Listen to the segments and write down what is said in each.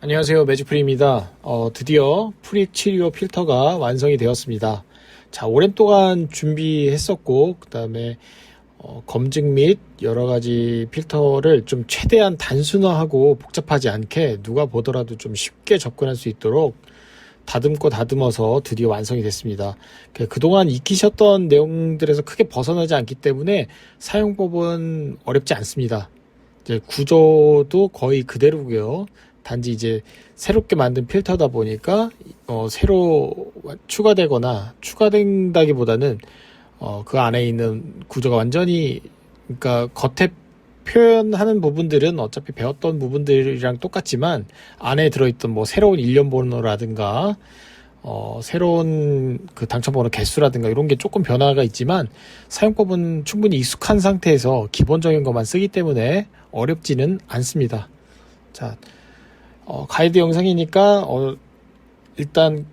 안녕하세요, 매직프리입니다. 드디어 프리725 필터가 완성이 되었습니다. 자, 오랜 동안 준비했었고, 그 다음에 검증 및 여러가지 필터를 좀 최대한 단순화하고 복잡하지 않게 누가 보더라도 좀 쉽게 접근할 수 있도록 다듬고 다듬어서 드디어 완성이 됐습니다. 그동안 익히셨던 내용들에서 크게 벗어나지 않기 때문에 사용법은 어렵지 않습니다. 이제 구조도 거의 그대로고요. 단지 이제 새롭게 만든 필터다 보니까 새로 추가된다기보다는 그 안에 있는 구조가 완전히, 그러니까 겉에 표현하는 부분들은 어차피 배웠던 부분들이랑 똑같지만 안에 들어있던 뭐 새로운 일련 번호라든가 새로운 그 당첨번호 개수라든가 이런 게 조금 변화가 있지만 사용법은 충분히 익숙한 상태에서 기본적인 것만 쓰기 때문에 어렵지는 않습니다. 자, 가이드 영상이니까 일단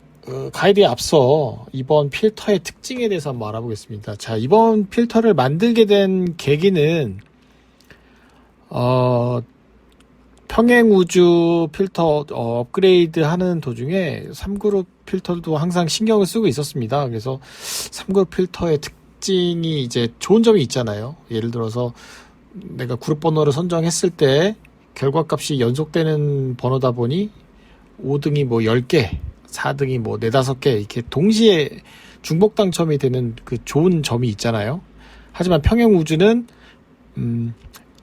가이드에 앞서 이번 필터의 특징에 대해서 한번 알아보겠습니다. 자, 이번 필터를 만들게 된 계기는 평행우주 필터 업그레이드 하는 도중에 3그룹 필터도 항상 신경을 쓰고 있었습니다. 그래서 3그룹 필터의 특징이 이제 좋은 점이 있잖아요. 예를 들어서 내가 그룹 번호를 선정했을 때 결과값이 연속되는 번호다 보니 5등이 뭐 10개, 4등이 뭐 4, 5개 이렇게 동시에 중복 당첨이 되는 그 좋은 점이 있잖아요. 하지만 평행우주는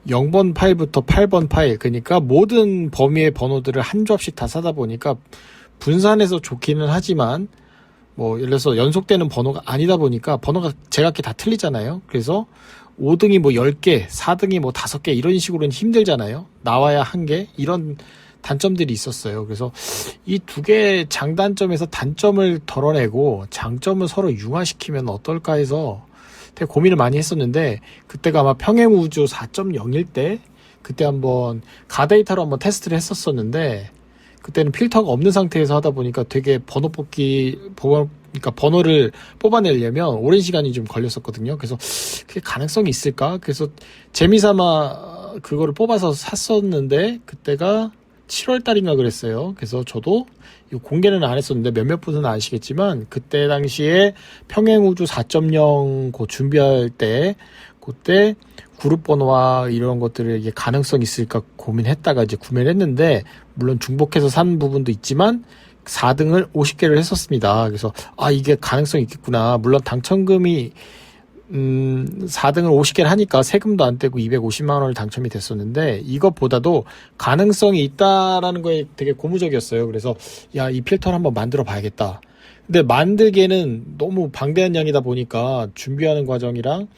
0번 파일부터 8번 파일, 그러니까 모든 범위의 번호들을 한 조합씩 다 사다 보니까 분산해서 좋기는 하지만 뭐 예를 들어서 연속되는 번호가 아니다 보니까 번호가 제각기 다 틀리잖아요. 그래서 5등이 뭐 10개, 4등이 뭐 5개 이런 식으로는 힘들잖아요. 나와야 한 개, 이런 단점들이 있었어요. 그래서 이 두 개의 장단점에서 단점을 덜어내고 장점을 서로 융화시키면 어떨까 해서 되게 고민을 많이 했었는데, 그때가 아마 평행우주 4.0일 때 그때 한번 가데이터로 한번 테스트를 했었었는데, 그때는 필터가 없는 상태에서 하다 보니까 되게 그러니까 번호를 뽑아내려면 오랜 시간이 좀 걸렸었거든요. 그래서 그게 가능성이 있을까? 그래서 재미삼아 그거를 뽑아서 샀었는데, 그때가 7월 달인가 그랬어요. 그래서 저도 공개는 안 했었는데 몇몇 분은 아시겠지만 그때 당시에 평행우주 4.0 준비할 때 그때 그룹 번호와 이런 것들을 이게 가능성 있을까 고민했다가 이제 구매를 했는데, 물론 중복해서 산 부분도 있지만 4등을 50개를 했었습니다. 그래서 이게 가능성이 있겠구나. 물론 당첨금이 4등을 50개를 하니까 세금도 안 떼고 250만 원을 당첨이 됐었는데, 이것보다도 가능성이 있다라는 거에 되게 고무적이었어요. 그래서 이 필터를 한번 만들어 봐야겠다. 근데 만들기에는 너무 방대한 양이다 보니까 준비하는 과정이랑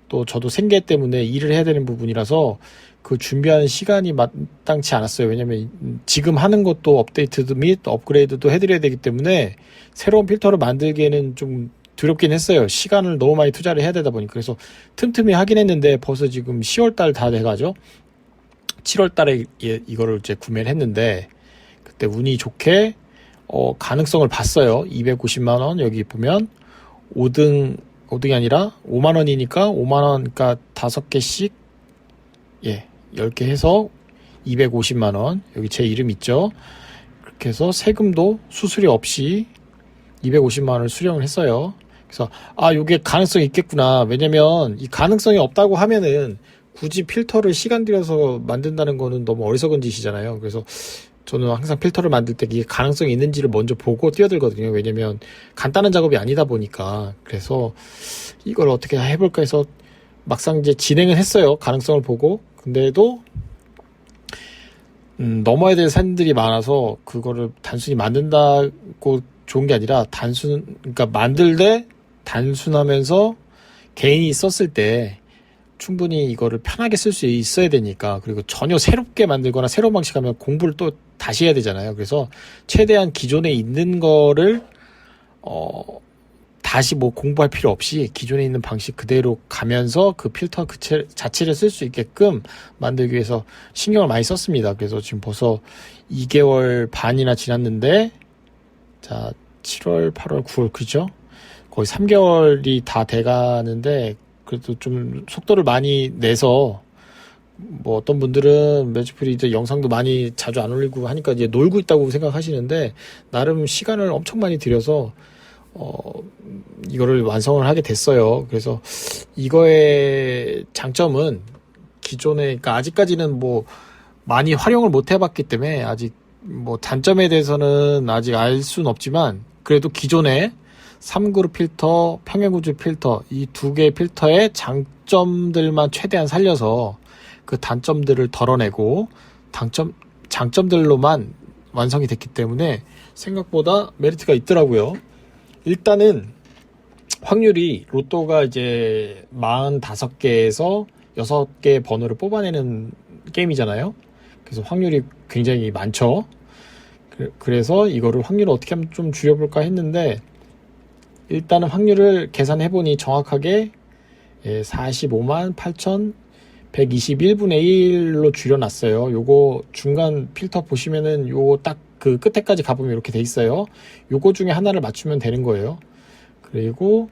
또 저도 생계 때문에 일을 해야 되는 부분이라서 그 준비하는 시간이 마땅치 않았어요. 왜냐면 지금 하는 것도 업데이트도 및 업그레이드도 해드려야 되기 때문에 새로운 필터를 만들기에는 좀 두렵긴 했어요. 시간을 너무 많이 투자를 해야 되다 보니까. 그래서 틈틈이 하긴 했는데 벌써 지금 10월달 다 돼가죠. 7월달에 이거를 이제 구매를 했는데, 그때 운이 좋게 가능성을 봤어요. 250만원 여기 보면 5등이 아니라 5만원이니까 5만원, 그러니까 5개씩 10개 해서 250만원, 여기 제 이름 있죠. 그렇게 해서 세금도 수수료 없이 250만원을 수령을 했어요. 그래서 요게 가능성이 있겠구나. 왜냐면 이 가능성이 없다고 하면은 굳이 필터를 시간 들여서 만든다는 거는 너무 어리석은 짓이잖아요. 그래서 저는 항상 필터를 만들 때 이게 가능성이 있는지를 먼저 보고 뛰어들거든요. 왜냐면 간단한 작업이 아니다 보니까. 그래서 이걸 어떻게 해볼까 해서 막상 이제 진행을 했어요. 가능성을 보고. 근데도 넘어야 될 산들이 많아서 그거를 단순히 만든다고 좋은 게 아니라 그러니까 만들되 단순하면서 개인이 썼을 때 충분히 이거를 편하게 쓸 수 있어야 되니까, 그리고 전혀 새롭게 만들거나 새로운 방식하면 공부를 또 다시 해야 되잖아요. 그래서 최대한 기존에 있는 거를 다시 뭐 공부할 필요 없이 기존에 있는 방식 그대로 가면서 그 필터 자체를 쓸 수 있게끔 만들기 위해서 신경을 많이 썼습니다. 그래서 지금 벌써 2개월 반이나 지났는데, 자 7월, 8월, 9월 그죠? 거의 3개월이 다 돼가는데 그래도 좀 속도를 많이 내서 뭐 어떤 분들은 매치풀이 이제 영상도 많이 자주 안 올리고 하니까 이제 놀고 있다고 생각하시는데, 나름 시간을 엄청 많이 들여서 이거를 완성을 하게 됐어요. 그래서 이거의 장점은 기존에, 그러니까 아직까지는 뭐 많이 활용을 못 해봤기 때문에 아직 뭐 단점에 대해서는 아직 알 수는 없지만, 그래도 기존에 3그룹 필터, 평행우주 필터, 이 두 개의 필터의 장점들만 최대한 살려서 그 단점들을 덜어내고 장점들로만 완성이 됐기 때문에 생각보다 메리트가 있더라고요. 일단은 확률이, 로또가 이제 45개에서 6개 번호를 뽑아내는 게임이잖아요. 그래서 확률이 굉장히 많죠. 그래서 이거를 확률을 어떻게 하면 좀 줄여볼까 했는데, 일단은 확률을 계산해보니 정확하게 45만 8,121분의 1로 줄여놨어요. 요거 중간 필터 보시면은 요거 딱 그 끝에까지 가보면 이렇게 돼 있어요. 요거 중에 하나를 맞추면 되는 거예요. 그리고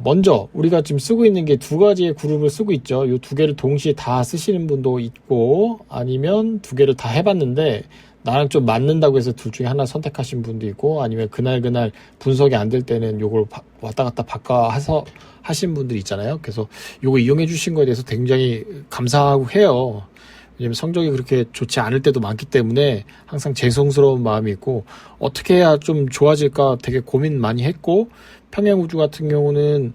먼저 우리가 지금 쓰고 있는 게 두 가지의 그룹을 쓰고 있죠. 요 두 개를 동시에 다 쓰시는 분도 있고, 아니면 두 개를 다 해봤는데 나랑 좀 맞는다고 해서 둘 중에 하나 선택하신 분도 있고, 아니면 그날 분석이 안 될 때는 요걸 왔다 갔다 바꿔서 하신 분들이 있잖아요. 그래서 요거 이용해 주신 거에 대해서 굉장히 감사하고 해요. 왜냐면 성적이 그렇게 좋지 않을 때도 많기 때문에 항상 죄송스러운 마음이 있고, 어떻게 해야 좀 좋아질까 되게 고민 많이 했고, 평행우주 같은 경우는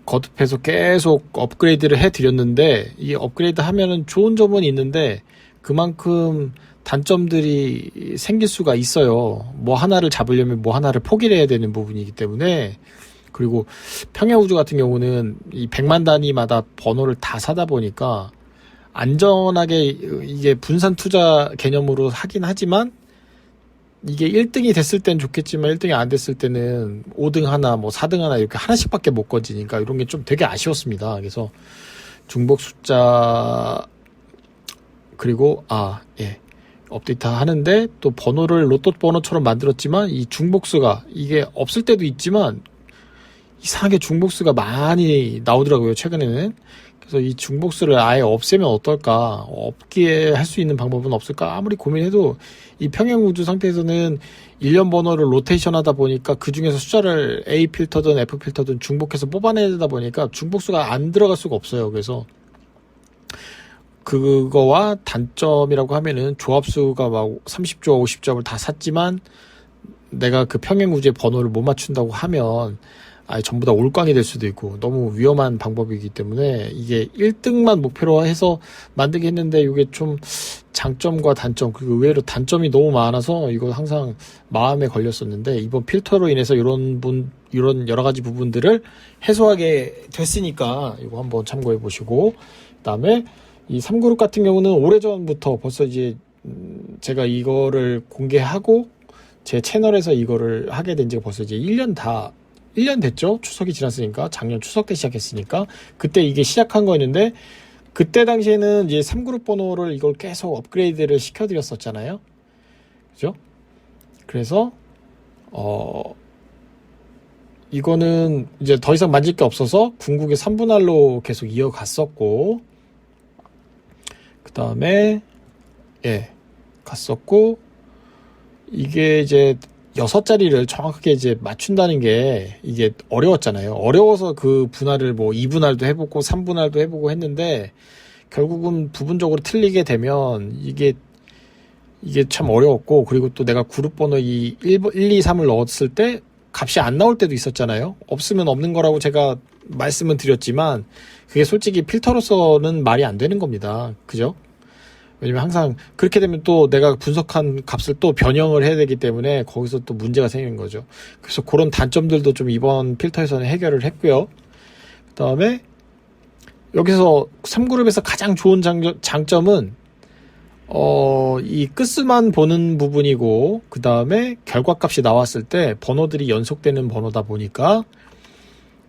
거듭해서 계속 업그레이드를 해드렸는데, 이 업그레이드 하면은 좋은 점은 있는데 그만큼 단점들이 생길 수가 있어요. 뭐 하나를 잡으려면 뭐 하나를 포기를 해야 되는 부분이기 때문에. 그리고 평행우주 같은 경우는 이 100만 단위마다 번호를 다 사다 보니까 안전하게 이게 분산 투자 개념으로 하긴 하지만, 이게 1등이 됐을 땐 좋겠지만 1등이 안 됐을 때는 5등 하나, 뭐 4등 하나 이렇게 하나씩밖에 못 건지니까 이런 게 좀 되게 아쉬웠습니다. 그래서 중복 숫자, 그리고 업데이트 하는데 또 번호를 로또 번호처럼 만들었지만 이 중복수가 이게 없을 때도 있지만 이상하게 중복수가 많이 나오더라고요, 최근에는. 그래서 이 중복수를 아예 없애면 어떨까, 없게 할 수 있는 방법은 없을까 아무리 고민해도, 이 평행우주 상태에서는 1년 번호를 로테이션 하다 보니까 그 중에서 숫자를 A 필터든 F 필터든 중복해서 뽑아내다 보니까 중복수가 안 들어갈 수가 없어요. 그래서 그거와 단점이라고 하면은 조합수가 막 30조 50접을 다 샀지만 내가 그 평행우주의 번호를 못 맞춘다고 하면 아예 전부 다 올꽝이 될 수도 있고, 너무 위험한 방법이기 때문에 이게 1등만 목표로 해서 만들게 했는데, 이게 좀 장점과 단점, 그리고 의외로 단점이 너무 많아서 이거 항상 마음에 걸렸었는데, 이번 필터로 인해서 이런 여러 가지 부분들을 해소하게 됐으니까 이거 한번 참고해 보시고, 그다음에 이 3그룹 같은 경우는 오래전부터 벌써 이제 제가 이거를 공개하고 제 채널에서 이거를 하게 된 지가 벌써 이제 1년 됐죠? 추석이 지났으니까. 작년 추석 때 시작했으니까. 그때 이게 시작한 거였는데, 그때 당시에는 이제 3그룹 번호를 이걸 계속 업그레이드를 시켜드렸었잖아요. 그죠? 그래서, 이거는 이제 더 이상 만질 게 없어서 궁극의 3분할로 계속 이어갔었고, 그 다음에, 갔었고, 이게 이제 6자리를 정확하게 이제 맞춘다는 게 이게 어려웠잖아요. 어려워서 그 분할을 뭐 2분할도 해보고 3분할도 해보고 했는데, 결국은 부분적으로 틀리게 되면 이게 참 어려웠고, 그리고 또 내가 그룹 번호 이 1, 2, 3을 넣었을 때 값이 안 나올 때도 있었잖아요. 없으면 없는 거라고 제가 말씀은 드렸지만, 그게 솔직히 필터로서는 말이 안 되는 겁니다. 그죠? 왜냐면 항상 그렇게 되면 또 내가 분석한 값을 또 변형을 해야 되기 때문에 거기서 또 문제가 생기는 거죠. 그래서 그런 단점들도 좀 이번 필터에서는 해결을 했고요. 그 다음에 여기서 3그룹에서 가장 좋은 장점은 이 끝수만 보는 부분이고, 그 다음에 결과값이 나왔을 때 번호들이 연속되는 번호다 보니까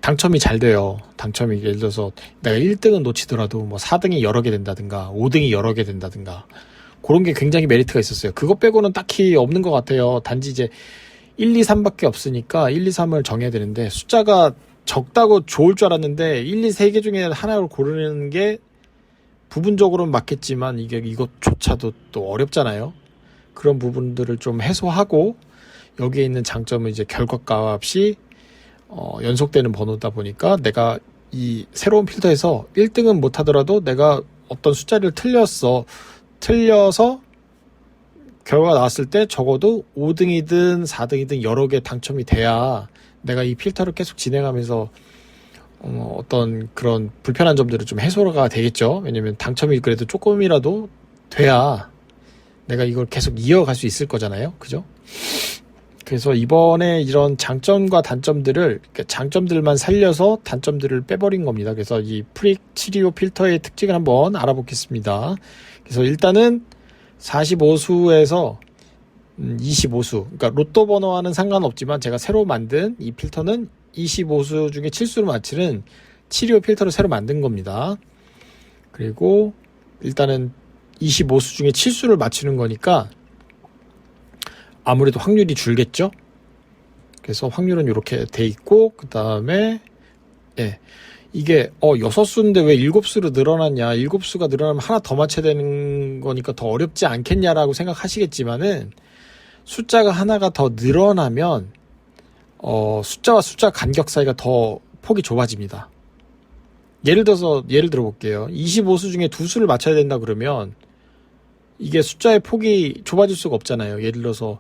당첨이 잘 돼요. 당첨이 예를 들어서 내가 1등은 놓치더라도 뭐 4등이 여러 개 된다든가 5등이 여러 개 된다든가, 그런 게 굉장히 메리트가 있었어요. 그것 빼고는 딱히 없는 것 같아요. 단지 이제 1, 2, 3밖에 없으니까 1, 2, 3을 정해야 되는데, 숫자가 적다고 좋을 줄 알았는데 1, 2, 3개 중에 하나를 고르는 게 부분적으로는 맞겠지만 이것조차도 또 어렵잖아요. 그런 부분들을 좀 해소하고 여기에 있는 장점은 이제 결과값이 연속되는 번호다 보니까 내가 이 새로운 필터에서 1등은 못하더라도 내가 어떤 숫자를 틀려서 결과가 나왔을 때 적어도 5등이든 4등이든 여러 개 당첨이 돼야 내가 이 필터를 계속 진행하면서 어떤 그런 불편한 점들을 좀 해소가 되겠죠. 왜냐면 당첨이 그래도 조금이라도 돼야 내가 이걸 계속 이어갈 수 있을 거잖아요. 그죠? 그래서 이번에 이런 장점과 단점들을, 장점들만 살려서 단점들을 빼버린 겁니다. 그래서 이 프릭 치리오 필터의 특징을 한번 알아보겠습니다. 그래서 일단은 45수에서 25수, 그러니까 로또 번호와는 상관없지만 제가 새로 만든 이 필터는 25수 중에 7수를 맞히는 치리오 필터를 새로 만든 겁니다. 그리고 일단은 25수 중에 7수를 맞추는 거니까 아무래도 확률이 줄겠죠. 그래서 확률은 이렇게 돼 있고, 그 다음에 이게 6수인데 왜 7수로 늘어났냐, 7수가 늘어나면 하나 더 맞춰야 되는 거니까 더 어렵지 않겠냐라고 생각하시겠지만은, 숫자가 하나가 더 늘어나면 숫자와 숫자 간격 사이가 더 폭이 좁아집니다. 예를 들어볼게요. 25수 중에 2수를 맞춰야 된다 그러면 이게 숫자의 폭이 좁아질 수가 없잖아요. 예를 들어서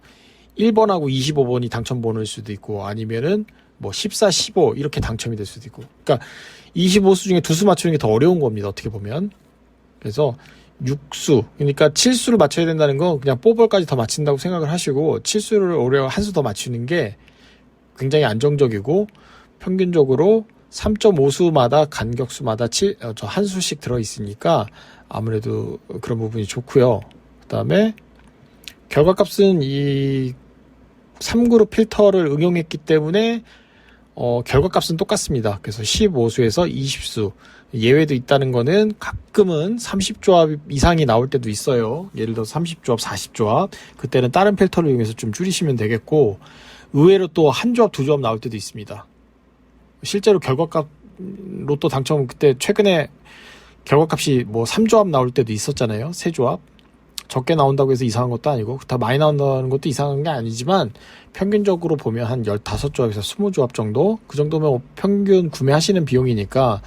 1번하고 25번이 당첨 번호일 수도 있고, 아니면은 뭐 14, 15 이렇게 당첨이 될 수도 있고. 그러니까 25수 중에 2수 맞추는 게 더 어려운 겁니다. 어떻게 보면. 그래서 6수, 그러니까 7수를 맞춰야 된다는 건 그냥 뽀벌까지 더 맞춘다고 생각을 하시고, 7수를 오히려 한 수 더 맞추는 게 굉장히 안정적이고, 평균적으로 3.5수마다 간격수마다 한 수씩 들어있으니까 아무래도 그런 부분이 좋고요. 그 다음에 결과값은 이 3그룹 필터를 응용했기 때문에 결과값은 똑같습니다. 그래서 15수에서 20수, 예외도 있다는 거는 가끔은 30조합 이상이 나올 때도 있어요. 예를 들어 30조합, 40조합. 그때는 다른 필터를 이용해서 좀 줄이시면 되겠고, 의외로 또 한 조합, 두 조합 나올 때도 있습니다. 실제로 결과값 로또 당첨, 그때 최근에 결과값이 뭐 3조합 나올 때도 있었잖아요. 3조합. 적게 나온다고 해서 이상한 것도 아니고, 다 많이 나온다는 것도 이상한 게 아니지만, 평균적으로 보면 한 15조합에서 20조합 정도? 그 정도면 평균 구매하시는 비용이니까,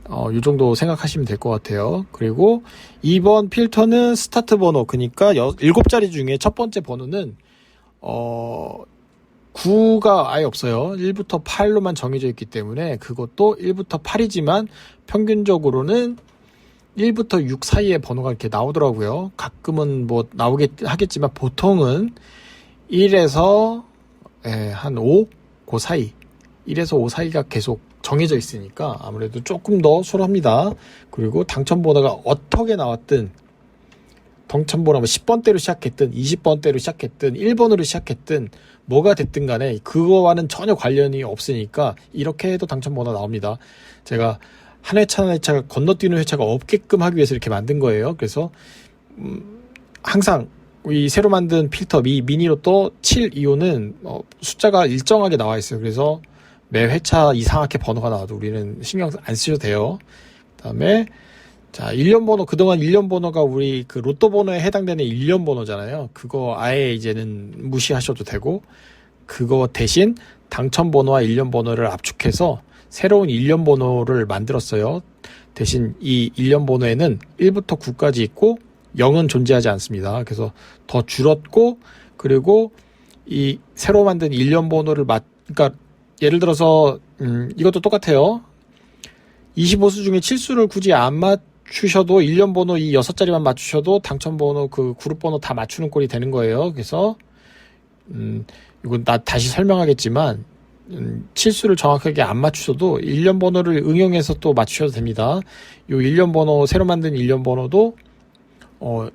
요 정도 생각하시면 될 것 같아요. 그리고 이번 필터는 스타트 번호, 그러니까 7자리 중에 첫 번째 번호는 9가 아예 없어요. 1부터 8로만 정해져 있기 때문에 그것도 1부터 8이지만 평균적으로는 1부터 6 사이의 번호가 이렇게 나오더라고요. 가끔은 뭐 하겠지만 보통은 1에서 한 5? 그 사이. 1에서 5 사이가 계속 정해져 있으니까 아무래도 조금 더 수월합니다. 그리고 당첨 번호가 어떻게 나왔든, 당첨 번호가 10번대로 시작했든 20번대로 시작했든 1번으로 시작했든 뭐가 됐든 간에 그거와는 전혀 관련이 없으니까 이렇게 해도 당첨 번호 나옵니다. 제가 한 회차 한 회차가 건너뛰는 회차가 없게끔 하기 위해서 이렇게 만든 거예요. 그래서 항상 이 새로 만든 필터 미니로또 725는 숫자가 일정하게 나와 있어요. 그래서 매 회차 이상하게 번호가 나와도 우리는 신경 안 쓰셔도 돼요. 그다음에 자, 1년 번호, 그동안 1년 번호가 우리 그 로또 번호에 해당되는 1년 번호잖아요. 그거 아예 이제는 무시하셔도 되고, 그거 대신 당첨 번호와 1년 번호를 압축해서 새로운 1년 번호를 만들었어요. 대신 이 1년 번호에는 1부터 9까지 있고 0은 존재하지 않습니다. 그래서 더 줄었고, 그리고 이 새로 만든 1년 번호를 그러니까 예를 들어서 이것도 똑같아요. 25수 중에 7수를 굳이 안 맞추셔도 1년 번호 이 6자리만 맞추셔도 당첨 번호 그 그룹 번호 다 맞추는 꼴이 되는 거예요. 그래서 이건 다시 설명하겠지만 7수를 정확하게 안 맞추셔도 1년 번호를 응용해서 또 맞추셔도 됩니다. 요 1년 번호, 새로 만든 1년 번호도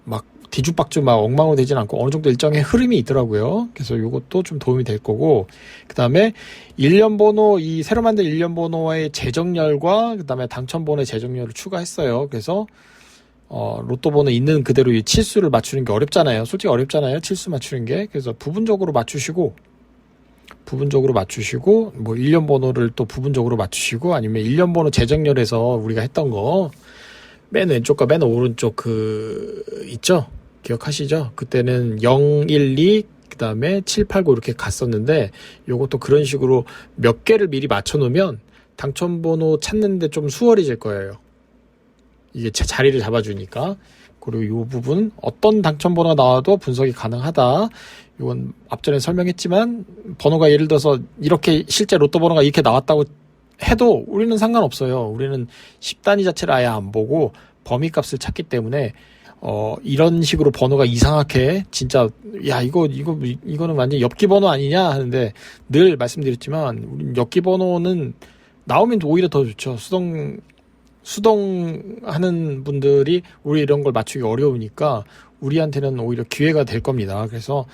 막 뒤죽박죽 막 엉망으로 되진 않고 어느 정도 일정의 흐름이 있더라고요. 그래서 요것도 좀 도움이 될 거고, 그 다음에 1년 번호, 이 새로 만든 1년 번호의 재정렬과 그 다음에 당첨 번호의 재정렬을 추가했어요. 그래서 로또 번호 있는 그대로 이 7수를 맞추는 게 어렵잖아요. 솔직히 어렵잖아요. 7수 맞추는 게. 그래서 부분적으로 맞추시고 뭐 1년 번호를 또 부분적으로 맞추시고, 아니면 1년 번호 재정렬해서 우리가 했던 거 맨 왼쪽과 맨 오른쪽 있죠? 기억하시죠? 그때는 0, 1, 2, 그 다음에 7, 8, 9 이렇게 갔었는데, 요것도 그런 식으로 몇 개를 미리 맞춰놓으면 당첨번호 찾는데 좀 수월해질 거예요. 이게 제 자리를 잡아주니까. 그리고 이 부분 어떤 당첨번호가 나와도 분석이 가능하다. 이건 앞전에 설명했지만 번호가 예를 들어서 이렇게 실제 로또 번호가 이렇게 나왔다고 해도 우리는 상관없어요. 우리는 10단위 자체를 아예 안 보고 범위값을 찾기 때문에 이런 식으로 번호가 이상하게 진짜 야 이거는 완전 엽기 번호 아니냐 하는데 늘 말씀드렸지만 우리 엽기 번호는 나오면 오히려 더 좋죠. 수동하는 분들이 우리 이런 걸 맞추기 어려우니까 우리한테는 오히려 기회가 될 겁니다. 그래서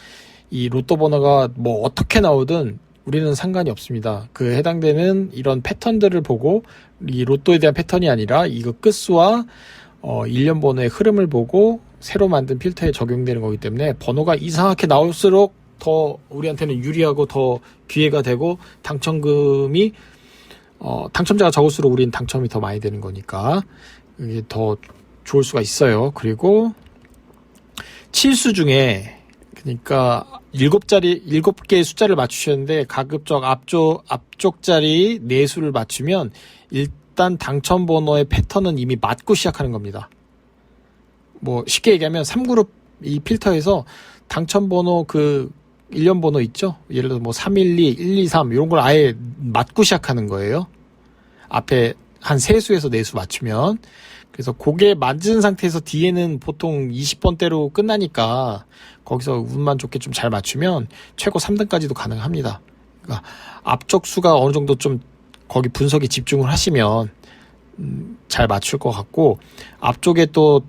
이 로또 번호가 뭐 어떻게 나오든 우리는 상관이 없습니다. 그 해당되는 이런 패턴들을 보고 이 로또에 대한 패턴이 아니라 이거 끝수와 일련 번호의 흐름을 보고 새로 만든 필터에 적용되는 거기 때문에 번호가 이상하게 나올수록 더 우리한테는 유리하고 더 기회가 되고 당첨금이 당첨자가 적을수록 우린 당첨이 더 많이 되는 거니까 이게 더 좋을 수가 있어요. 그리고 치수 중에 그러니까 7개의 숫자를 맞추셨는데 가급적 앞쪽 자리 4수를 맞추면 일단 당첨번호의 패턴은 이미 맞고 시작하는 겁니다. 뭐 쉽게 얘기하면 3그룹 이 필터에서 당첨번호 일련 번호 있죠? 예를 들어서 뭐 312, 123 이런 걸 아예 맞고 시작하는 거예요. 앞에 한 3수에서 4수 맞추면. 그래서 그게 맞은 상태에서 뒤에는 보통 20번대로 끝나니까 거기서 운만 좋게 좀 잘 맞추면 최고 3등까지도 가능합니다. 그러니까 앞쪽 수가 어느 정도 좀 거기 분석에 집중을 하시면 잘 맞출 것 같고 앞쪽에 또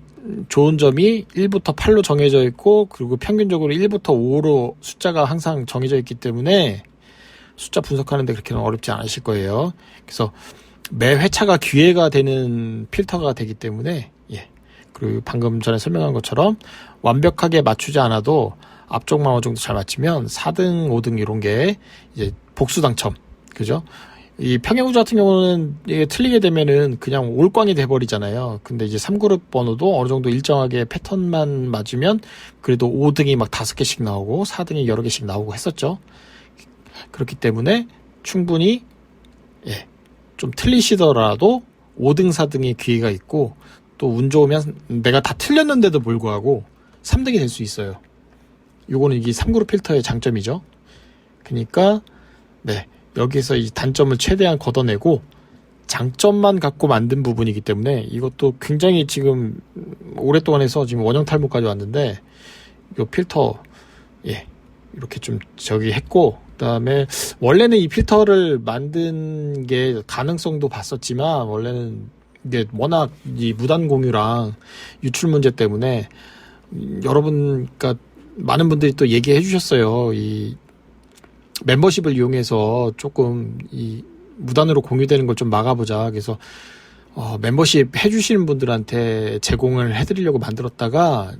좋은 점이 1부터 8로 정해져 있고 그리고 평균적으로 1부터 5로 숫자가 항상 정해져 있기 때문에 숫자 분석하는데 그렇게는 어렵지 않으실 거예요. 그래서 매 회차가 기회가 되는 필터가 되기 때문에 그리고 방금 전에 설명한 것처럼 완벽하게 맞추지 않아도 앞쪽만 어느 정도 잘 맞추면 4등, 5등 이런 게 이제 복수 당첨, 그죠? 이 평행우주 같은 경우는 이게 틀리게 되면은 그냥 올꽝이 돼버리잖아요. 근데 이제 3그룹 번호도 어느 정도 일정하게 패턴만 맞으면 그래도 5등이 막 5개씩 나오고 4등이 여러 개씩 나오고 했었죠. 그렇기 때문에 충분히 좀 틀리시더라도 5등, 4등의 기회가 있고 또 운 좋으면 내가 다 틀렸는데도 불구하고 3등이 될 수 있어요. 요거는 이게 3그룹 필터의 장점이죠. 그러니까 여기서 이 단점을 최대한 걷어내고 장점만 갖고 만든 부분이기 때문에 이것도 굉장히 지금 오랫동안 해서 지금 원형 탈모까지 왔는데 요 필터 이렇게 좀 했고 그다음에 원래는 이 필터를 만든 게 가능성도 봤었지만 원래는 이게 워낙 이 무단 공유랑 유출 문제 때문에 그러니까 많은 분들이 또 얘기해 주셨어요. 이 멤버십을 이용해서 조금 이 무단으로 공유되는 걸 좀 막아보자. 그래서 멤버십 해주시는 분들한테 제공을 해드리려고 만들었다가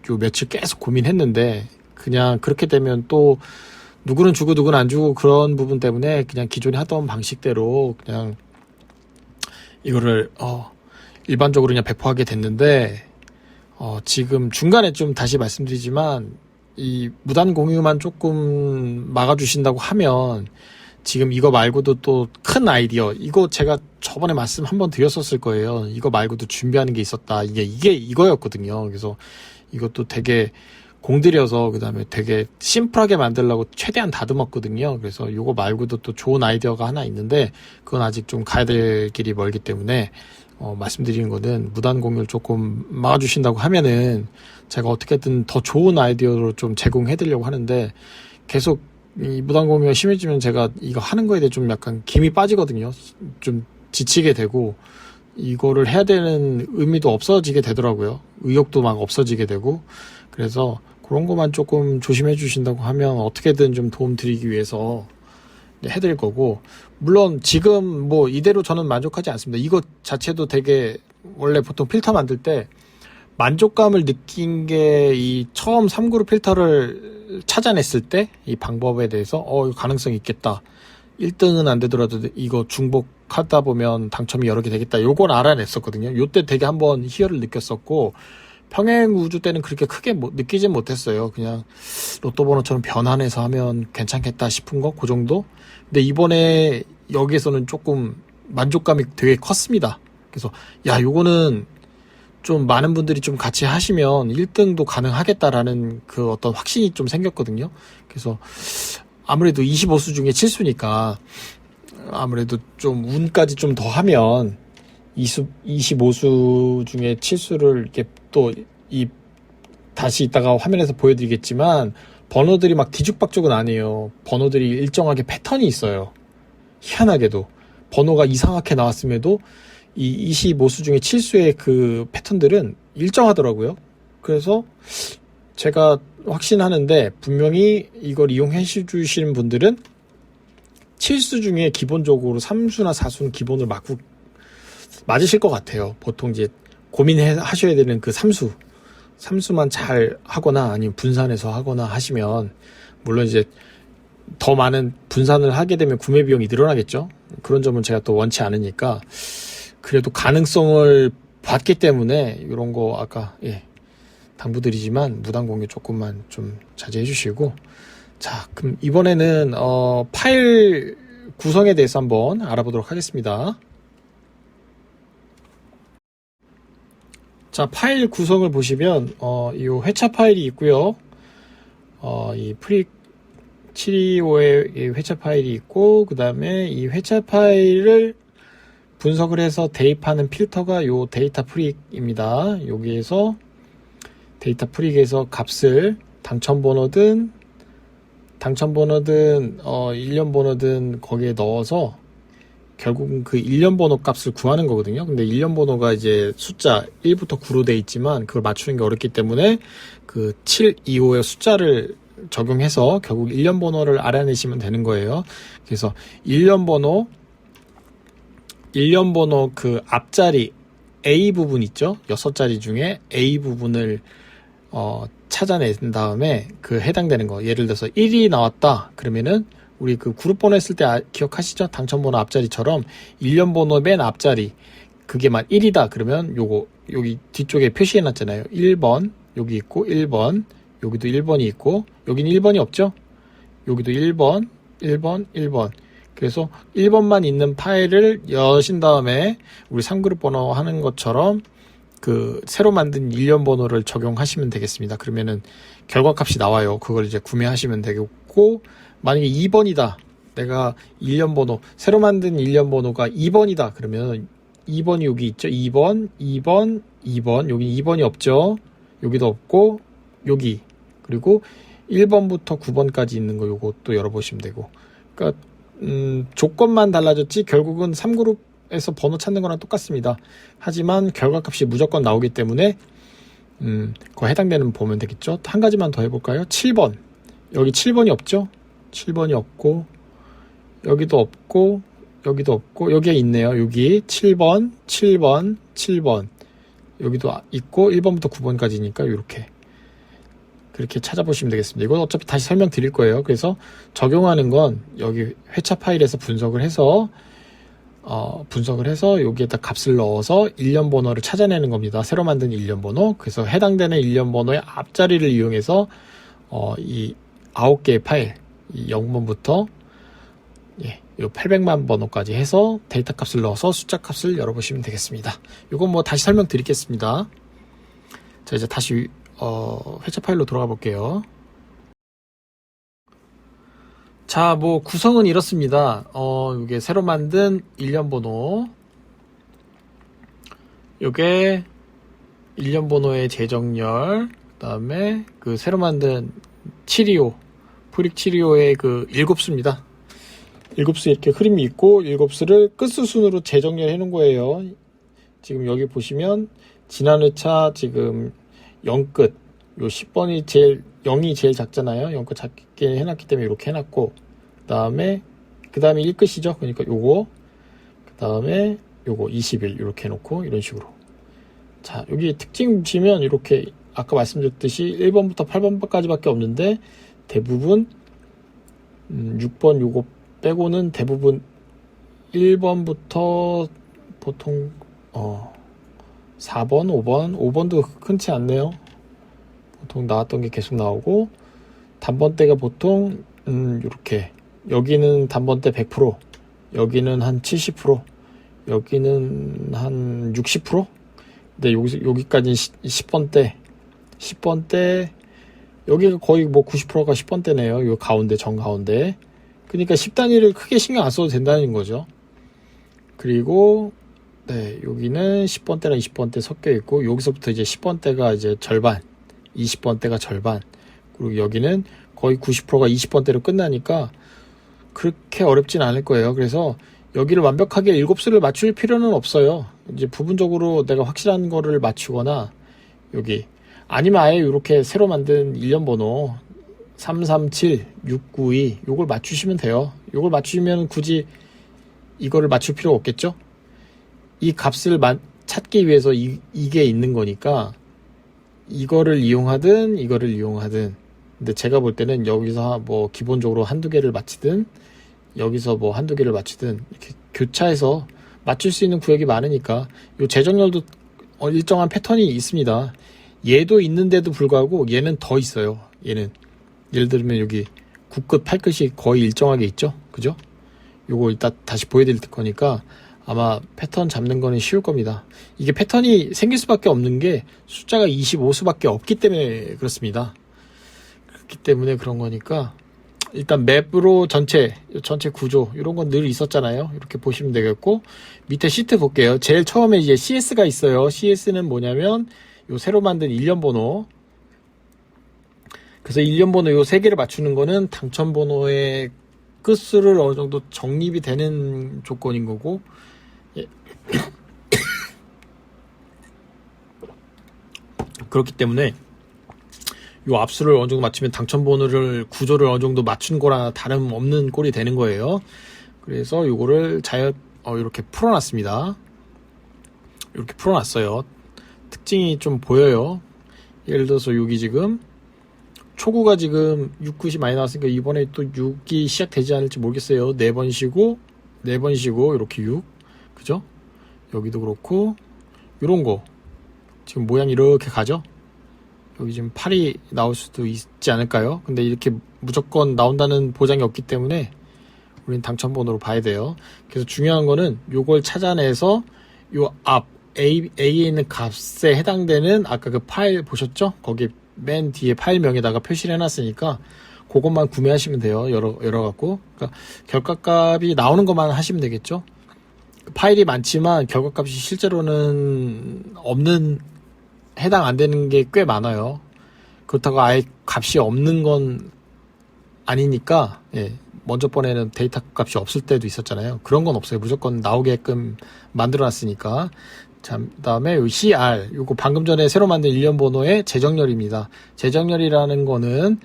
요 며칠 계속 고민했는데 그냥 그렇게 되면 또 누구는 주고 누구는 안 주고 그런 부분 때문에 그냥 기존에 하던 방식대로 그냥 이거를 일반적으로 그냥 배포하게 됐는데 지금 중간에 좀 다시 말씀드리지만 이 무단 공유만 조금 막아주신다고 하면 지금 이거 말고도 또 큰 아이디어 이거 제가 저번에 말씀 한번 드렸었을 거예요. 이거 말고도 준비하는 게 있었다. 이게 이거였거든요. 그래서 이것도 되게 공들여서 그다음에 되게 심플하게 만들려고 최대한 다듬었거든요. 그래서 이거 말고도 또 좋은 아이디어가 하나 있는데 그건 아직 좀 가야 될 길이 멀기 때문에 말씀드리는 거는 무단 공유를 조금 막아주신다고 하면은 제가 어떻게든 더 좋은 아이디어로 좀 제공해 드리려고 하는데 계속 이 무단 공유가 심해지면 제가 이거 하는 거에 대해 좀 약간 김이 빠지거든요. 좀 지치게 되고 이거를 해야 되는 의미도 없어지게 되더라고요. 의욕도 막 없어지게 되고 그래서 그런 것만 조금 조심해 주신다고 하면 어떻게든 좀 도움 드리기 위해서 해드릴 거고 물론 지금 뭐 이대로 저는 만족하지 않습니다. 이거 자체도 되게 원래 보통 필터 만들 때 만족감을 느낀 게 이 처음 3그룹 필터를 찾아냈을 때 이 방법에 대해서 이거 가능성이 있겠다 1등은 안 되더라도 이거 중복하다 보면 당첨이 여러 개 되겠다. 요건 알아냈었거든요. 요때 되게 한번 희열을 느꼈었고, 평행 우주 때는 그렇게 크게 느끼진 못했어요. 그냥 로또 번호처럼 변환해서 하면 괜찮겠다 싶은 거, 그 정도? 근데 이번에 여기에서는 조금 만족감이 되게 컸습니다. 그래서, 야, 요거는 좀 많은 분들이 좀 같이 하시면 1등도 가능하겠다라는 그 어떤 확신이 좀 생겼거든요. 그래서 아무래도 25수 중에 7수니까 아무래도 좀 운까지 좀 더 하면 25수 중에 7수를 이렇게 또 다시 이따가 화면에서 보여드리겠지만 번호들이 막 뒤죽박죽은 아니에요. 번호들이 일정하게 패턴이 있어요. 희한하게도 번호가 이상하게 나왔음에도 이 25수 중에 7수의 그 패턴들은 일정하더라고요. 그래서 제가 확신하는데 분명히 이걸 이용해 주시는 분들은 7수 중에 기본적으로 3수나 4수는 기본으로 맞으실 것 같아요. 보통 이제 고민하셔야 되는 그 3수만 잘 하거나 아니면 분산해서 하거나 하시면, 물론 이제 더 많은 분산을 하게 되면 구매 비용이 늘어나겠죠. 그런 점은 제가 또 원치 않으니까 그래도 가능성을 봤기 때문에 이런 거 아까 당부드리지만 무단 공유 조금만 좀 자제해 주시고, 자, 그럼 이번에는 파일 구성에 대해서 한번 알아보도록 하겠습니다. 자, 파일 구성을 보시면 이 회차 파일이 있고요. 이 프릭 725의 회차 파일이 있고, 그 다음에 이 회차 파일을 분석을 해서 대입하는 필터가 요 데이터 프릭입니다. 여기에서 데이터 프릭에서 값을 당첨번호든 1년 번호든 거기에 넣어서 결국은 그 1년 번호 값을 구하는 거거든요. 근데 1년 번호가 이제 숫자 1부터 9로 돼 있지만 그걸 맞추는 게 어렵기 때문에 그 725의 숫자를 적용해서 결국 1년 번호를 알아내시면 되는 거예요. 그래서 1년 번호 그 앞자리 A 부분 있죠? 6자리 중에 A 부분을 찾아낸 다음에 그 해당되는 거, 예를 들어서 1이 나왔다 그러면은 우리 그 그룹 번호 했을 때 기억하시죠? 당첨번호 앞자리처럼 1년 번호 맨 앞자리 그게만 1이다 그러면 요거 여기 뒤쪽에 표시해 놨잖아요. 1번 여기 있고 1번 여기도 1번이 있고 여기는 1번이 없죠? 여기도 1번 그래서 1번만 있는 파일을 여신 다음에 우리 3그룹 번호 하는 것처럼 그 새로 만든 1년 번호를 적용하시면 되겠습니다. 그러면은 결과값이 나와요. 그걸 이제 구매하시면 되겠고, 만약에 2번이다. 내가 1년 번호, 새로 만든 1년 번호가 2번이다. 그러면 2번이 여기 있죠. 2번. 여기 2번이 없죠. 여기도 없고, 여기. 그리고 1번부터 9번까지 있는 거 요것도 열어보시면 되고. 그러니까 조건만 달라졌지 결국은 3그룹에서 번호 찾는 거랑 똑같습니다. 하지만 결과값이 무조건 나오기 때문에 그거 해당되는 보면 되겠죠. 한 가지만 더 해볼까요? 7번. 여기 7번이 없죠? 7번이 없고 여기도 없고 여기도 없고 여기에 있네요. 여기 7번 여기도 있고 1번부터 9번까지니까 이렇게 그렇게 찾아보시면 되겠습니다. 이건 어차피 다시 설명드릴 거예요. 그래서 적용하는 건 여기 회차 파일에서 분석을 해서 여기에다 값을 넣어서 1년 번호를 찾아내는 겁니다. 새로 만든 1년 번호. 그래서 해당되는 1년 번호의 앞자리를 이용해서 이 9개의 파일, 이 0번부터 요 800만 번호까지 해서 데이터 값을 넣어서 숫자 값을 열어보시면 되겠습니다. 이건 뭐 다시 설명드리겠습니다. 자, 이제 다시 회차 파일로 들어가 볼게요. 자, 뭐 구성은 이렇습니다. 이게 새로 만든 1년 번호, 요게 1년 번호의 재정렬, 그 다음에 그 새로 만든 725 프릭 725의 그 7수입니다. 7수 이렇게 흐름이 있고 7수를 끝수 순으로 재정렬해 놓은 거예요. 지금 여기 보시면 지난 회차 지금 0끝 요 10번이 제일 0이 제일 작잖아요. 0끝 작게 해놨기 때문에 이렇게 해놨고 그 다음에 1끝이죠. 그러니까 요거 그 다음에 요거 21 이렇게 해놓고 이런 식으로. 자, 여기 특징 보시면 이렇게 아까 말씀드렸듯이 1번부터 8번까지밖에 없는데 대부분 6번 요거 빼고는 대부분 1번부터 보통 4번, 5번도 흔치 않네요. 보통 나왔던 게 계속 나오고, 단번대가 보통 이렇게 여기는 단번대 100%, 여기는 한 70%, 여기는 한 60%. 근데 여기까지는 10번대, 여기가 거의 뭐 90%가 10번대네요. 요 가운데, 정가운데. 그러니까 10단위를 크게 신경 안 써도 된다는 거죠. 그리고 네, 여기는 10번대랑 20번대 섞여 있고, 여기서부터 이제 10번대가 이제 절반, 20번대가 절반, 그리고 여기는 거의 90%가 20번대로 끝나니까 그렇게 어렵진 않을 거예요. 그래서 여기를 완벽하게 7수를 맞출 필요는 없어요. 이제 부분적으로 내가 확실한 거를 맞추거나, 여기 아니면 아예 이렇게 새로 만든 일련 번호 337, 692 요걸 맞추시면 돼요. 요걸 맞추시면 굳이 이거를 맞출 필요 없겠죠? 이 값을 찾기 위해서 이게 있는 거니까 이거를 이용하든 이거를 이용하든, 근데 제가 볼 때는 여기서 뭐 기본적으로 한두 개를 맞히든 여기서 뭐 한두 개를 맞히든 이렇게 교차해서 맞출 수 있는 구역이 많으니까, 요 재정렬도 일정한 패턴이 있습니다. 얘도 있는데도 불구하고 얘는 더 있어요. 얘는 예를 들면 여기 9끝 8끝이 거의 일정하게 있죠, 그죠? 요거 이따 다시 보여드릴 거니까 아마 패턴 잡는 거는 쉬울 겁니다. 이게 패턴이 생길 수밖에 없는 게 숫자가 25수밖에 없기 때문에 그렇습니다. 그렇기 때문에 그런 거니까 일단 맵으로 전체 구조 이런 건 늘 있었잖아요. 이렇게 보시면 되겠고, 밑에 시트 볼게요. 제일 처음에 이제 CS가 있어요. CS는 뭐냐면 요 새로 만든 일련 번호. 그래서 일련 번호 요 세 개를 맞추는 거는 당첨 번호의 끝수를 어느 정도 정립이 되는 조건인 거고, 예. 그렇기 때문에 요 앞수를 어느 정도 맞추면 당첨 번호를 구조를 어느 정도 맞춘 거랑 다름없는 꼴이 되는 거예요. 그래서 요거를 이렇게 풀어놨습니다. 이렇게 풀어놨어요. 특징이 좀 보여요. 예를 들어서 여기 지금 초구가 지금 6, 9이 많이 나왔으니까 이번에 또 6이 시작되지 않을지 모르겠어요. 4번 쉬고 4번 쉬고 이렇게 6, 그죠? 여기도 그렇고 요런 거 지금 모양이 이렇게 가죠? 여기 지금 8이 나올 수도 있지 않을까요? 근데 이렇게 무조건 나온다는 보장이 없기 때문에 우리는 당첨번호로 봐야 돼요. 그래서 중요한 거는 요걸 찾아내서 요 앞 A에 있는 값에 해당되는 아까 그 파일 보셨죠? 거기 맨 뒤에 파일명에다가 표시를 해놨으니까 그것만 구매하시면 돼요. 열어 갖고. 그러니까 결과값이 나오는 것만 하시면 되겠죠? 파일이 많지만 결과값이 실제로는 해당 안 되는 게 꽤 많아요. 그렇다고 아예 값이 없는 건 아니니까, 예, 먼저 번에는 데이터 값이 없을 때도 있었잖아요. 그런 건 없어요. 무조건 나오게끔 만들어 놨으니까. 자, 그다음에 요 CR, 요거 방금 전에 새로 만든 일련 번호의 재정렬입니다. 재정렬이라는 거는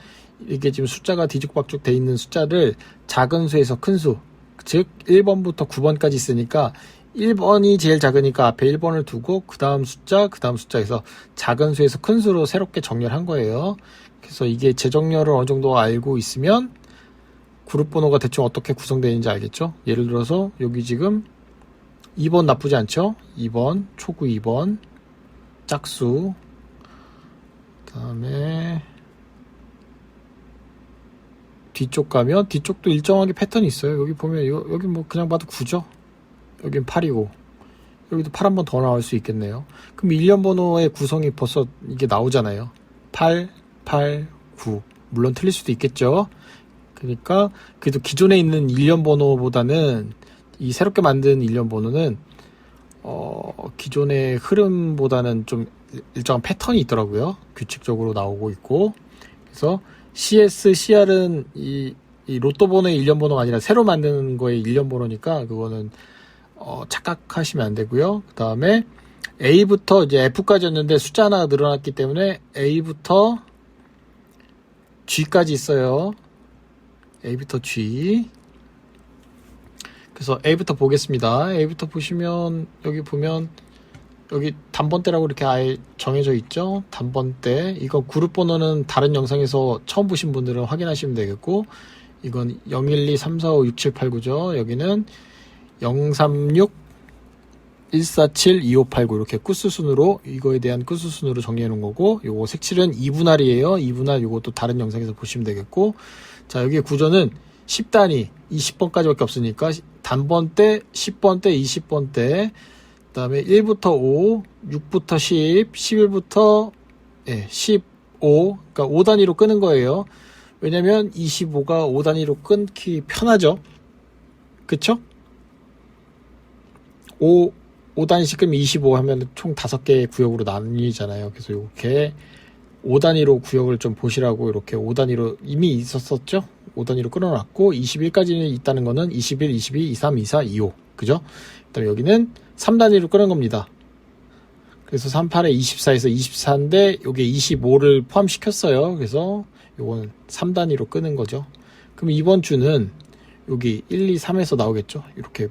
이게 지금 숫자가 뒤죽박죽 돼 있는 숫자를 작은 수에서 큰 수, 즉 1번부터 9번까지 있으니까 1번이 제일 작으니까 앞에 1번을 두고 그 다음 숫자에서 작은 수에서 큰 수로 새롭게 정렬한 거예요. 그래서 이게 재정렬을 어느 정도 알고 있으면 그룹 번호가 대충 어떻게 구성되는지 알겠죠? 예를 들어서 여기 지금 2번 나쁘지 않죠? 2번, 초구 2번, 짝수, 그 다음에 뒤쪽 가면 뒤쪽도 일정하게 패턴이 있어요. 여기 보면 여기 뭐 그냥 봐도 9죠? 여긴 8이고 여기도 8 한 번 더 나올 수 있겠네요. 그럼 일련 번호의 구성이 벌써 이게 나오잖아요. 8, 8, 9. 물론 틀릴 수도 있겠죠. 그러니까 그래도 기존에 있는 일련 번호보다는 이 새롭게 만든 일련 번호는 기존의 흐름보다는 좀 일정한 패턴이 있더라고요. 규칙적으로 나오고 있고. 그래서 CS, CR은 이 로또 번호의 일련 번호가 아니라 새로 만드는 거의 일련 번호니까 그거는 착각하시면 안 되고요. 그 다음에 A부터 이제 F까지였는데 숫자 하나가 늘어났기 때문에 A부터 G까지 있어요. A부터 G. 그래서 A부터 보겠습니다. A부터 보시면 여기 보면 여기 단번대라고 이렇게 아예 정해져 있죠. 단번대. 이거 그룹 번호는 다른 영상에서 처음 보신 분들은 확인하시면 되겠고, 이건 012, 345, 6789죠. 여기는 036, 147, 2589 이렇게 끝수순으로 이거에 대한 끝수순으로 정리해 놓은 거고, 요거 색칠은 2분할이에요. 2분할 요것도 다른 영상에서 보시면 되겠고, 자 여기 구조는 10단위 20번까지밖에 없으니까 단번 때 10번 때 20번 때 그 다음에 1부터 5 6부터 10 11부터 15 그러니까 5단위로 끄는 거예요. 왜냐면 25가 5단위로 끊기 편하죠. 그쵸? 5단위씩 끄면 25 하면 총 5개의 구역으로 나뉘잖아요. 그래서 이렇게 5단위로 구역을 좀 보시라고 이렇게 5단위로 이미 있었었죠? 5단위로 끊어놨고 21까지는 있다는 거는 21, 22, 23, 24, 25 그죠? 그다음에 여기는 3단위로 끊은 겁니다. 그래서 38에 24에서 24인데 여기에 25를 포함시켰어요. 그래서 요건 3단위로 끄는 거죠. 그럼 이번 주는 여기 1, 2, 3에서 나오겠죠? 이렇게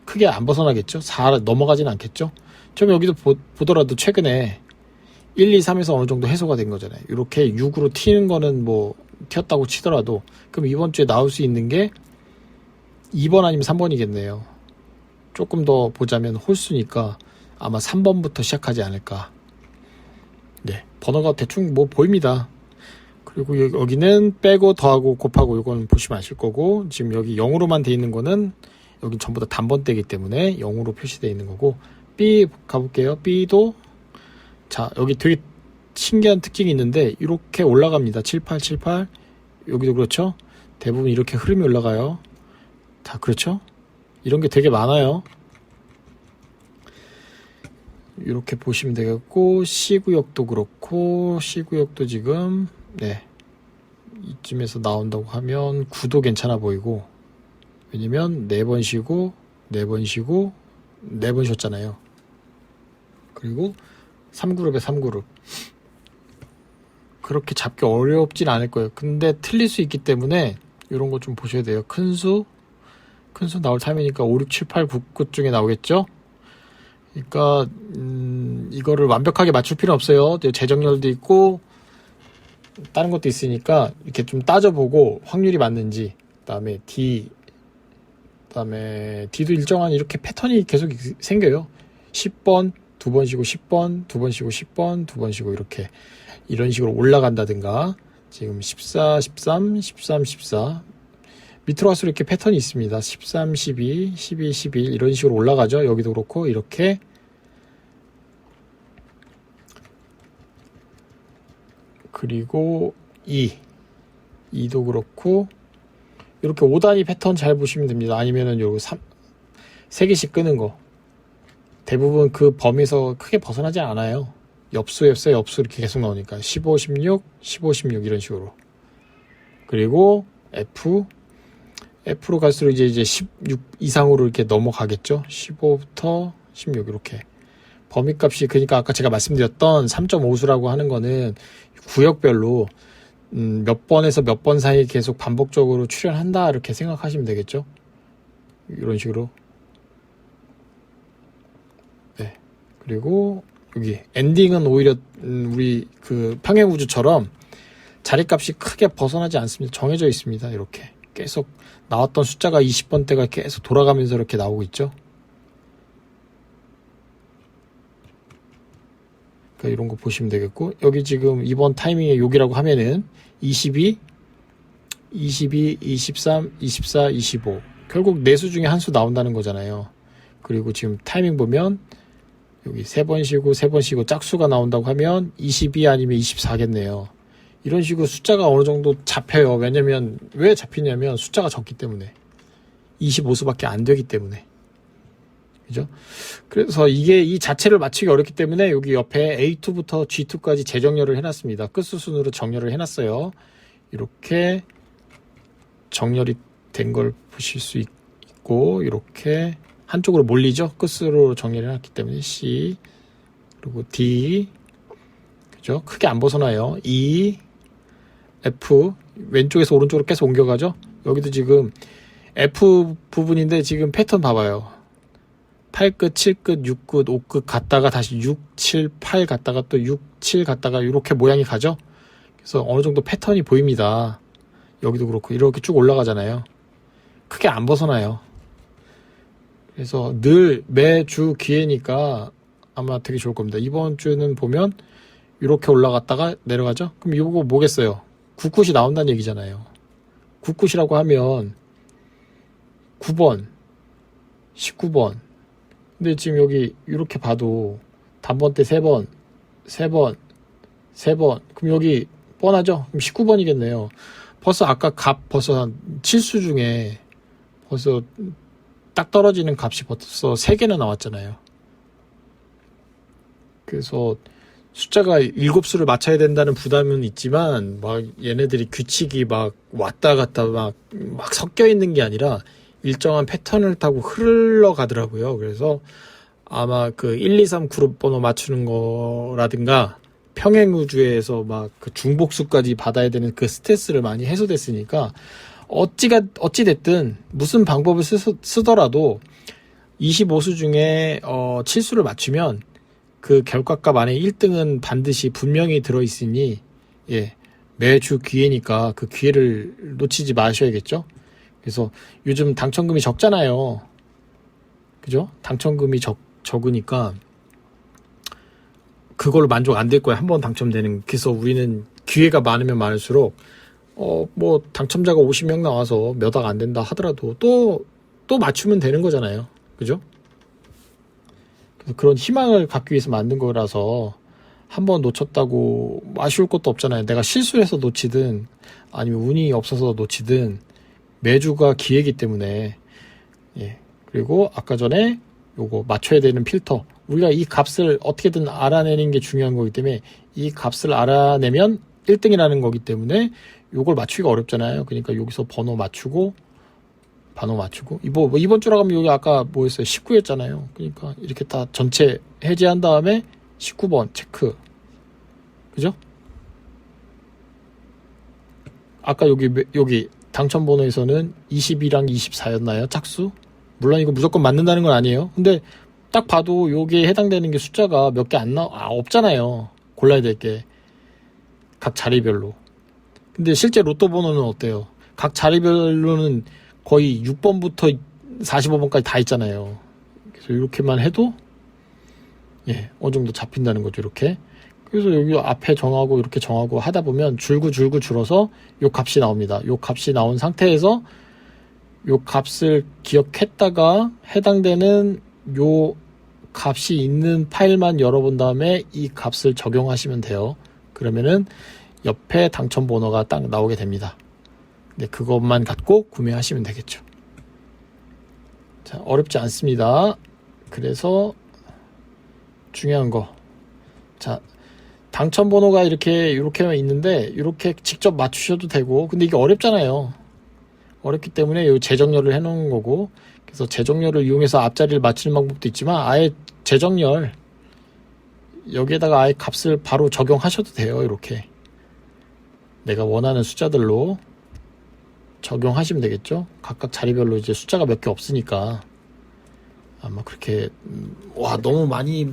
크게 안 벗어나겠죠? 4 넘어가진 않겠죠? 좀 여기도 보더라도 최근에 1, 2, 3에서 어느 정도 해소가 된 거잖아요. 이렇게 6으로 튀는 거는 뭐 튀었다고 치더라도 그럼 이번 주에 나올 수 있는 게 2번 아니면 3번이겠네요. 조금 더 보자면 홀수니까 아마 3번부터 시작하지 않을까. 네, 번호가 대충 뭐 보입니다. 그리고 여기는 빼고 더하고 곱하고 이건 보시면 아실 거고, 지금 여기 0으로만 돼 있는 거는 여기 전부 다 단번대이기 때문에 0으로 표시되어 있는 거고, B 가볼게요. B도 자 여기 되게 신기한 특징이 있는데 이렇게 올라갑니다. 78, 78 여기도 그렇죠. 대부분 이렇게 흐름이 올라가요. 다 그렇죠. 이런 게 되게 많아요. 이렇게 보시면 되겠고, C구역도 그렇고, C구역도 지금 이쯤에서 나온다고 하면 9도 괜찮아 보이고, 왜냐면 4번 쉬고 4번 쉬고 4번 쉬었잖아요. 그리고 3그룹에 3그룹 그렇게 잡기 어렵진 않을 거예요. 근데 틀릴 수 있기 때문에 이런 거 좀 보셔야 돼요. 큰수 나올 타임이니까 5, 6, 7, 8, 9 중에 나오겠죠. 그러니까 이거를 완벽하게 맞출 필요 없어요. 재정렬도 있고 다른 것도 있으니까 이렇게 좀 따져보고 확률이 맞는지, 그다음에 D도 일정한 이렇게 패턴이 계속 생겨요. 10번 2번 쉬고 10번 2번 쉬고 10번 2번 쉬고 이렇게 이런 식으로 올라간다든가, 지금 14 13 13 14 밑으로 갈수록 이렇게 패턴이 있습니다. 13 12 12 11 이런 식으로 올라가죠. 여기도 그렇고 이렇게. 그리고 2도 그렇고 이렇게 5단위 패턴 잘 보시면 됩니다. 아니면은 요 3개씩 끄는 거 대부분 그 범위에서 크게 벗어나지 않아요. 엽수 이렇게 계속 나오니까 15 16 15 16 이런 식으로. 그리고 F로 갈수록 이제 16 이상으로 이렇게 넘어가겠죠. 15부터 16 이렇게 범위값이, 그러니까 아까 제가 말씀드렸던 3.5수라고 하는 거는 구역별로 몇 번에서 몇 번 사이 계속 반복적으로 출현한다 이렇게 생각하시면 되겠죠. 이런 식으로. 네. 그리고 여기 엔딩은 오히려 우리 그 평행우주처럼 자리값이 크게 벗어나지 않습니다. 정해져 있습니다. 이렇게 계속 나왔던 숫자가 20번대가 계속 돌아가면서 이렇게 나오고 있죠. 그러니까 이런 거 보시면 되겠고, 여기 지금 이번 타이밍에 여기라고 하면은 22, 23, 24, 25 결국 4수 중에 한 수 나온다는 거잖아요. 그리고 지금 타이밍 보면 여기 3번 쉬고 3번 쉬고 짝수가 나온다고 하면 22 아니면 24겠네요. 이런 식으로 숫자가 어느 정도 잡혀요. 왜냐면 왜 잡히냐면 숫자가 적기 때문에, 25수밖에 안 되기 때문에. 그죠? 그래서 이게 이 자체를 맞추기 어렵기 때문에 여기 옆에 A2부터 G2까지 재정렬을 해놨습니다. 끝수순으로 정렬을 해놨어요. 이렇게 정렬이 된 걸 보실 수 있고, 이렇게 한쪽으로 몰리죠. 끝으로 정렬을 해놨기 때문에 C, 그리고 D, 그죠? 크게 안 벗어나요. E, F, 왼쪽에서 오른쪽으로 계속 옮겨가죠. 여기도 지금 F 부분인데 지금 패턴 봐봐요. 8끝, 7끝, 6끝, 5끝 갔다가 다시 6, 7, 8 갔다가 또 6, 7 갔다가 이렇게 모양이 가죠. 그래서 어느 정도 패턴이 보입니다. 여기도 그렇고 이렇게 쭉 올라가잖아요. 크게 안 벗어나요. 그래서 늘 매주 기회니까 아마 되게 좋을 겁니다. 이번 주는 보면 이렇게 올라갔다가 내려가죠. 그럼 이거 뭐겠어요? 9굿이 나온다는 얘기잖아요. 9굿이라고 하면 9번, 19번. 근데 지금 여기 이렇게 봐도 단번 때 3번, 3번, 3번. 그럼 여기 뻔하죠? 그럼 19번이겠네요. 벌써 아까 값 벌써 한 7수 중에 벌써 딱 떨어지는 값이 벌써 3개나 나왔잖아요. 그래서 숫자가 7수를 맞춰야 된다는 부담은 있지만 막 얘네들이 규칙이 막 왔다 갔다 막 섞여 있는 게 아니라 일정한 패턴을 타고 흘러가더라고요. 그래서 아마 그 1, 2, 3 그룹 번호 맞추는 거라든가 평행우주에서 막 그 중복수까지 받아야 되는 그 스트레스를 많이 해소됐으니까 어찌됐든 무슨 방법을 쓰더라도 25수 중에 7수를 맞추면 그 결과값 안에 1등은 반드시 분명히 들어있으니 예, 매주 기회니까 그 기회를 놓치지 마셔야겠죠. 그래서 요즘 당첨금이 적잖아요. 그죠? 당첨금이 적으니까 그걸로 만족 안 될 거야. 한 번 당첨되는. 그래서 우리는 기회가 많으면 많을수록 뭐 당첨자가 50명 나와서 몇 억 안 된다 하더라도 또 맞추면 되는 거잖아요. 그죠? 그래서 그런 희망을 갖기 위해서 만든 거라서 한 번 놓쳤다고 아쉬울 것도 없잖아요. 내가 실수해서 놓치든 아니면 운이 없어서 놓치든 매주가 기회이기 때문에 예. 그리고 아까 전에 요거 맞춰야 되는 필터, 우리가 이 값을 어떻게든 알아내는 게 중요한 거기 때문에 이 값을 알아내면 1등이라는 거기 때문에 요걸 맞추기가 어렵잖아요. 그러니까 여기서 번호 맞추고 이번 주라 가면 여기 아까 뭐였어요? 19였잖아요. 그러니까 이렇게 다 전체 해제한 다음에 19번 체크. 그죠? 아까 여기 당첨 번호에서는 22랑 24였나요? 짝수? 물론 이거 무조건 맞는다는 건 아니에요. 근데 딱 봐도 여기에 해당되는 게 숫자가 몇 개 없잖아요. 골라야 될 게. 각 자리별로. 근데 실제 로또 번호는 어때요? 각 자리별로는 거의 6번부터 45번까지 다 있잖아요. 그래서 이렇게만 해도 예, 어느 정도 잡힌다는 거죠. 이렇게. 그래서 여기 앞에 정하고 이렇게 정하고 하다 보면 줄고 줄어서 요 값이 나옵니다. 요 값이 나온 상태에서 요 값을 기억했다가 해당되는 요 값이 있는 파일만 열어본 다음에 이 값을 적용하시면 돼요. 그러면은 옆에 당첨 번호가 딱 나오게 됩니다. 네, 그것만 갖고 구매하시면 되겠죠. 자, 어렵지 않습니다. 그래서 중요한 거. 자, 당첨 번호가 이렇게만 있는데 이렇게 직접 맞추셔도 되고, 근데 이게 어렵잖아요. 어렵기 때문에 요 재정렬을 해놓은 거고, 그래서 재정렬을 이용해서 앞자리를 맞추는 방법도 있지만 아예 재정렬 여기에다가 아예 값을 바로 적용하셔도 돼요. 이렇게 내가 원하는 숫자들로 적용하시면 되겠죠. 각각 자리별로 이제 숫자가 몇 개 없으니까 아마 그렇게 와 너무 많이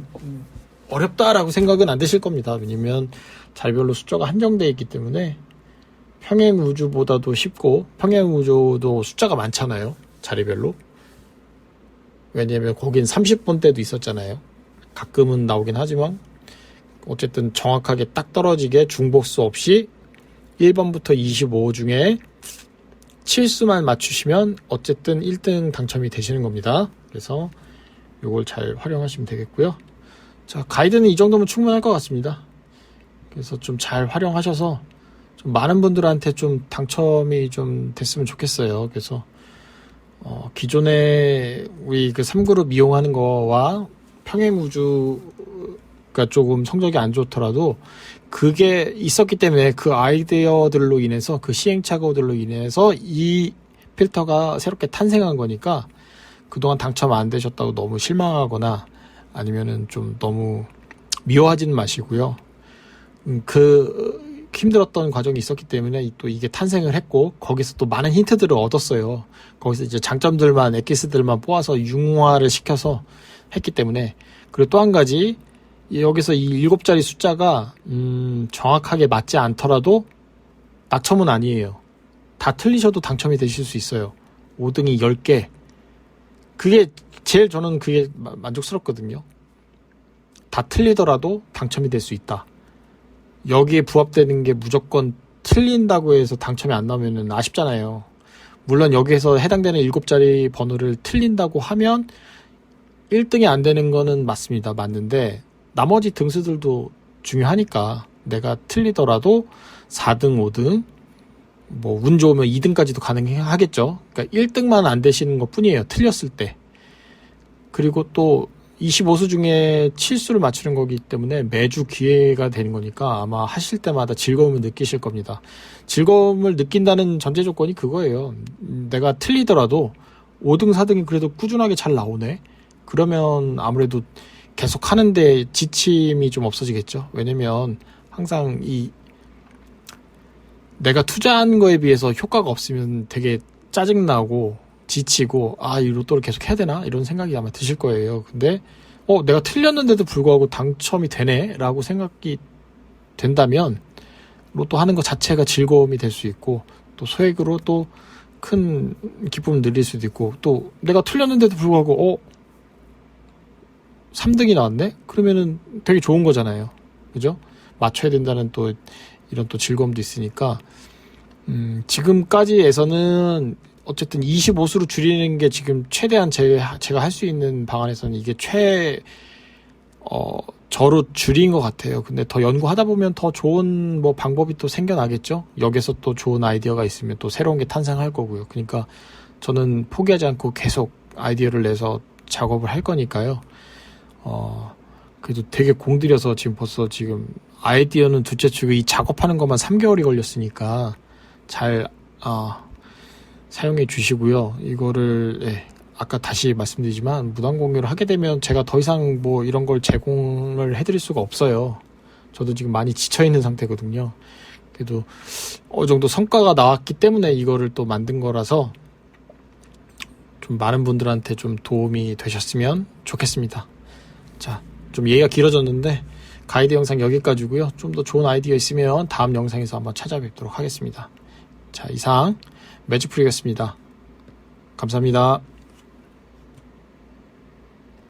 어렵다라고 생각은 안 되실 겁니다. 왜냐면 자리별로 숫자가 한정되어 있기 때문에 평행우주보다도 쉽고, 평행우주도 숫자가 많잖아요. 자리별로. 왜냐면 거긴 30번대도 있었잖아요. 가끔은 나오긴 하지만 어쨌든 정확하게 딱 떨어지게 중복수 없이 1번부터 25 중에 7수만 맞추시면 어쨌든 1등 당첨이 되시는 겁니다. 그래서 이걸 잘 활용하시면 되겠고요. 자, 가이드는 이 정도면 충분할 것 같습니다. 그래서 좀 잘 활용하셔서 좀 많은 분들한테 좀 당첨이 좀 됐으면 좋겠어요. 그래서 기존에 우리 그 3그룹 이용하는 거와 평행우주가 조금 성적이 안 좋더라도 그게 있었기 때문에 그 아이디어들로 인해서 그 시행착오들로 인해서 이 필터가 새롭게 탄생한 거니까 그동안 당첨 안 되셨다고 너무 실망하거나 아니면은 좀 너무 미워하지는 마시고요. 그 힘들었던 과정이 있었기 때문에 또 이게 탄생을 했고, 거기서 또 많은 힌트들을 얻었어요. 거기서 이제 장점들만, 엑기스들만 뽑아서 융화를 시켜서 했기 때문에. 그리고 또 한 가지, 여기서 이 7자리 숫자가 정확하게 맞지 않더라도 낙첨은 아니에요. 다 틀리셔도 당첨이 되실 수 있어요. 5등이 10개. 그게 제일 저는 그게 만족스럽거든요. 다 틀리더라도 당첨이 될 수 있다. 여기에 부합되는 게 무조건 틀린다고 해서 당첨이 안 나오면 아쉽잖아요. 물론 여기에서 해당되는 7자리 번호를 틀린다고 하면 1등이 안 되는 거는 맞습니다. 맞는데 나머지 등수들도 중요하니까 내가 틀리더라도 4등, 5등, 뭐 운 좋으면 2등까지도 가능하겠죠. 그러니까 1등만 안 되시는 것 뿐이에요. 틀렸을 때. 그리고 또 25수 중에 7수를 맞추는 거기 때문에 매주 기회가 되는 거니까 아마 하실 때마다 즐거움을 느끼실 겁니다. 즐거움을 느낀다는 전제 조건이 그거예요. 내가 틀리더라도 5등, 4등이 그래도 꾸준하게 잘 나오네. 그러면 아무래도 계속 하는데 지침이 좀 없어지겠죠. 왜냐면 항상 내가 투자한 거에 비해서 효과가 없으면 되게 짜증나고 지치고 이 로또를 계속 해야 되나? 이런 생각이 아마 드실 거예요. 근데 내가 틀렸는데도 불구하고 당첨이 되네? 라고 생각이 된다면 로또 하는 것 자체가 즐거움이 될 수 있고 또 소액으로 또 큰 기쁨을 누릴 수도 있고 또 내가 틀렸는데도 불구하고 3등이 나왔네? 그러면은 되게 좋은 거잖아요. 그죠? 맞춰야 된다는 또 이런 또 즐거움도 있으니까 지금까지에서는 어쨌든 25수로 줄이는 게 지금 최대한 제가 할 수 있는 방안에서는 이게 저로 줄인 것 같아요. 근데 더 연구하다 보면 더 좋은 뭐 방법이 또 생겨나겠죠? 여기서 또 좋은 아이디어가 있으면 또 새로운 게 탄생할 거고요. 그러니까 저는 포기하지 않고 계속 아이디어를 내서 작업을 할 거니까요. 그래도 되게 공들여서 지금 아이디어는 둘째치고 이 작업하는 것만 3개월이 걸렸으니까 잘 사용해 주시고요. 이거를 아까 다시 말씀드리지만 무단 공유를 하게 되면 제가 더 이상 뭐 이런 걸 제공을 해드릴 수가 없어요. 저도 지금 많이 지쳐있는 상태거든요. 그래도 어느 정도 성과가 나왔기 때문에 이거를 또 만든 거라서 좀 많은 분들한테 좀 도움이 되셨으면 좋겠습니다. 자, 좀 얘기가 길어졌는데 가이드 영상 여기까지고요. 좀 더 좋은 아이디어 있으면 다음 영상에서 한번 찾아뵙도록 하겠습니다. 자, 이상 매주풀이였습니다. 감사합니다.